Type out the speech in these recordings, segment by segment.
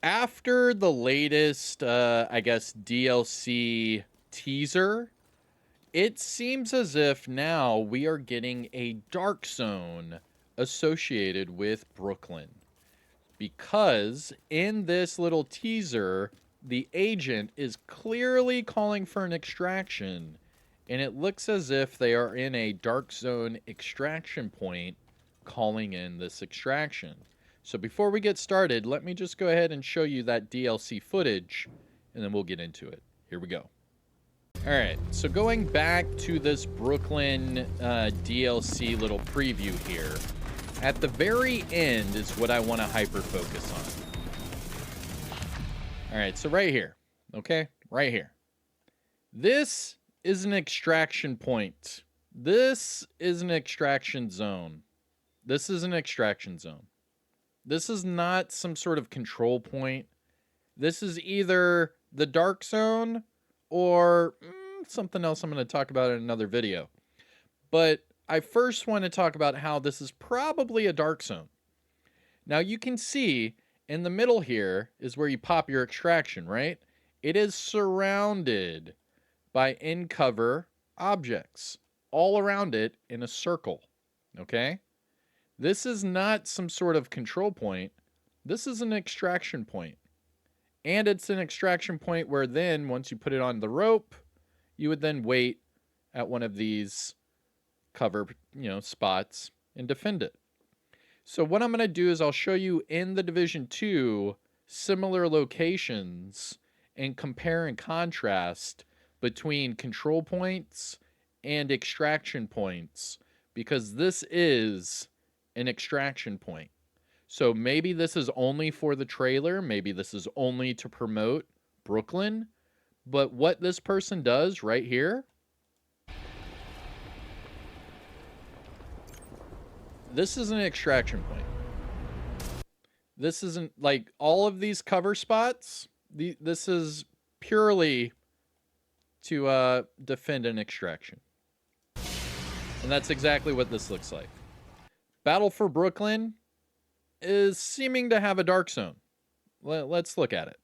After the latest, I guess, DLC teaser, it seems as if now we are getting a dark zone associated with Brooklyn. Because in this little teaser, the agent is clearly calling for an extraction, and it looks as if they are in a dark zone extraction point calling in this extraction. So before we get started, let me just go ahead and show you that DLC footage, and then we'll get into it. Here we go. All right, so going back to this Brooklyn DLC little preview here, at the very end is what I want to hyper focus on. All right, so right here, okay, right here. This is an extraction point. This is an extraction zone. This is an extraction zone. This is not some sort of control point. This is either the dark zone or something else I'm going to talk about in another video. But I first want to talk about how this is probably a dark zone. Now you can see in the middle here is where you pop your extraction, right? It is surrounded by in-cover objects all around it in a circle, okay? This is not some sort of control point. This is an extraction point. And it's an extraction point where then once you put it on the rope, you would then wait at one of these cover, spots and defend it. So what I'm going to do is I'll show you in the Division 2 similar locations and compare and contrast between control points and extraction points, because this is an extraction point. So maybe this is only for the trailer, maybe this is only to promote Brooklyn, but what this person does right here, this is an extraction point. This isn't like all of these cover spots. This is purely to defend an extraction. And that's exactly what this looks like. Battle for Brooklyn is seeming to have a dark zone. Let's look at it.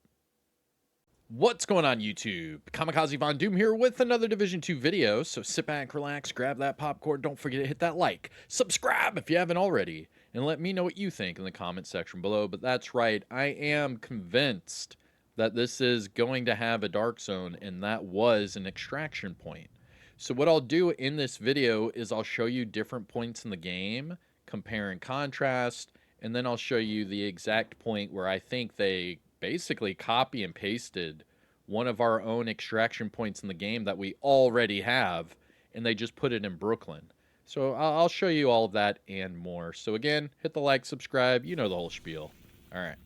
What's going on, YouTube? Kamikazevondoom here with another Division 2 video. So sit back, relax, grab that popcorn. Don't forget to hit that like. Subscribe if you haven't already. And let me know what you think in the comment section below. But that's right, I am convinced that this is going to have a dark zone, and that was an extraction point. So what I'll do in this video is I'll show you different points in the game, compare and contrast, and then I'll show you the exact point where I think they basically copy and pasted one of our own extraction points in the game that we already have, and they just put it in Brooklyn. So I'll show you all of that and more. So again, hit the like, subscribe, you know the whole spiel. All right.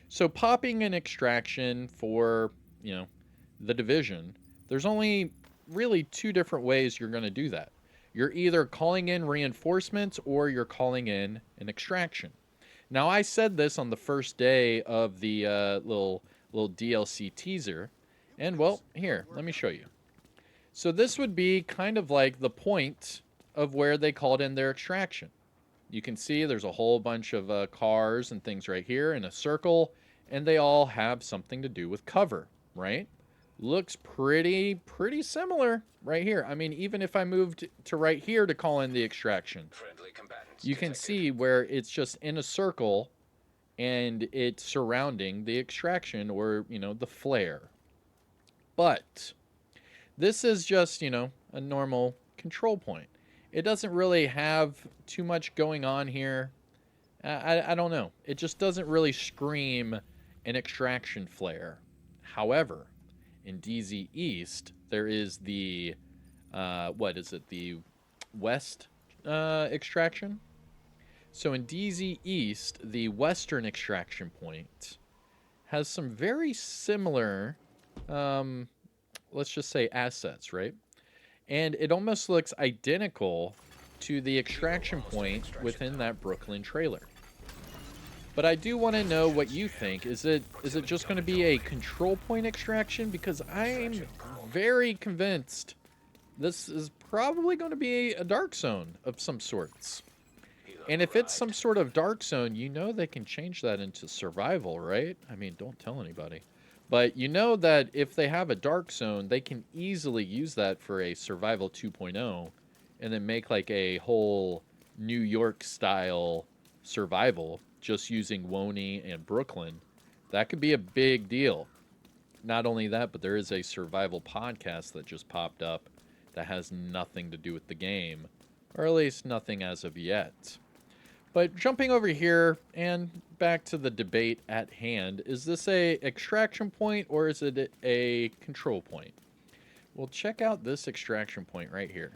So popping an extraction for, the Division, there's only really two different ways you're going to do that. You're either calling in reinforcements or you're calling in an extraction. Now, I said this on the first day of the little DLC teaser, and well, here, let me show you. So this would be kind of like the point of where they called in their extraction. You can see there's a whole bunch of cars and things right here in a circle, and they all have something to do with cover, right? Looks pretty similar right here. I mean, even if I moved to right here to call in the extraction, you can see where it's just in a circle and it's surrounding the extraction or, the flare. But this is just, a normal control point. It doesn't really have too much going on here. I don't know. It just doesn't really scream an extraction flare. However, in DZ East, there is the, the West extraction. So in DZ East, the Western extraction point has some very similar, let's just say, assets, right? And it almost looks identical to the extraction point within that Brooklyn trailer. But I do want to know what you think. Is it just going to be a control point extraction? Because I'm very convinced this is probably going to be a dark zone of some sorts. And if it's some sort of dark zone, you know they can change that into survival, right? I mean, don't tell anybody. But you know that if they have a dark zone, they can easily use that for a survival 2.0 and then make like a whole New York style survival just using Woney and Brooklyn. That could be a big deal. Not only that, but there is a survival podcast that just popped up that has nothing to do with the game, or at least nothing as of yet. But jumping over here and back to the debate at hand, is this a extraction point or is it a control point? Well, check out this extraction point right here.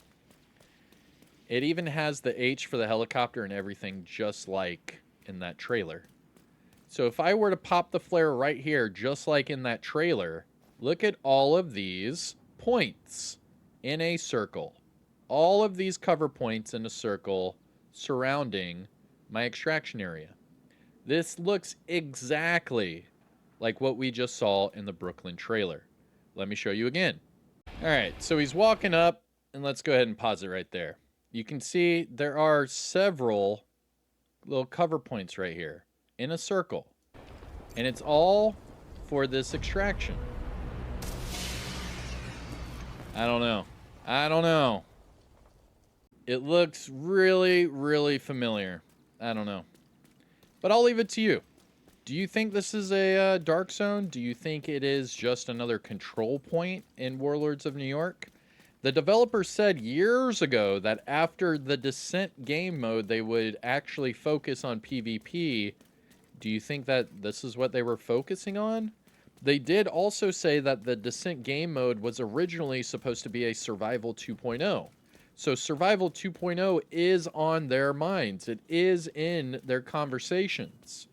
It even has the H for the helicopter and everything just like in that trailer. So if I were to pop the flare right here, just like in that trailer, look at all of these points in a circle. All of these cover points in a circle surrounding my extraction area. This looks exactly like what we just saw in the Brooklyn trailer. Let me show you again. All right, so he's walking up, and let's go ahead and pause it right there. You can see there are several little cover points right here in a circle, and it's all for this extraction. I don't know. It looks really, really familiar. I don't know. But I'll leave it to you. Do you think this is a dark zone? Do you think it is just another control point in Warlords of New York? The developer said years ago that after the Descent game mode, they would actually focus on PvP. Do you think that this is what they were focusing on? They did also say that the Descent game mode was originally supposed to be a Survival 2.0. So Survival 2.0 is on their minds. It is in their conversations.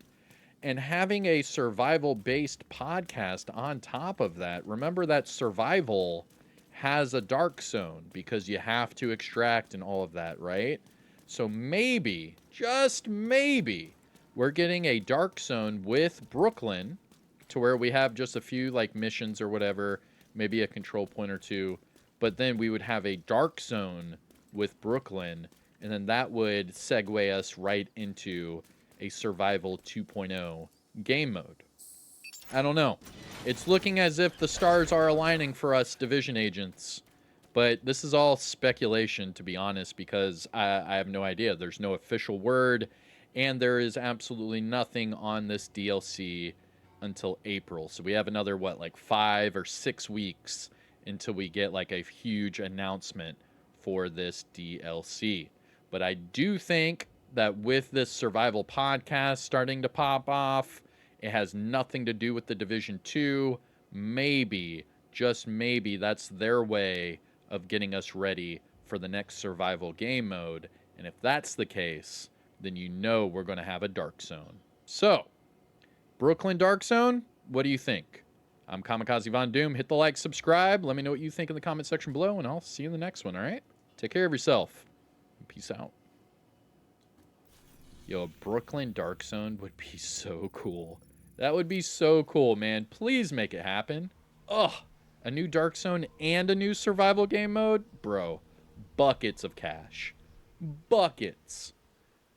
And having a survival-based podcast on top of that, remember that survival has a dark zone because you have to extract and all of that, right? So maybe, just maybe, we're getting a dark zone with Brooklyn to where we have just a few like missions or whatever, maybe a control point or two, but then we would have a dark zone with Brooklyn, and then that would segue us right into a Survival 2.0 game mode. I don't know. It's looking as if the stars are aligning for us Division agents, but this is all speculation, to be honest, because I have no idea. There's no official word, and there is absolutely nothing on this DLC until April. So we have another, what, like 5 or 6 weeks until we get like a huge announcement for this DLC. But I do think that with this survival podcast starting to pop off, it has nothing to do with the Division 2. Maybe, just maybe, that's their way of getting us ready for the next survival game mode. And if that's the case, then you know we're going to have a dark zone. So, Brooklyn Dark Zone, what do you think? I'm Kamikazevondoom. Hit the like, subscribe. Let me know what you think in the comment section below, and I'll see you in the next one, all right? Take care of yourself. Peace out. Yo, a Brooklyn Dark Zone would be so cool. That would be so cool, man. Please make it happen. Ugh. A new Dark Zone and a new survival game mode? Bro, buckets of cash. Buckets.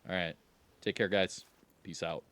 All right. Take care, guys. Peace out.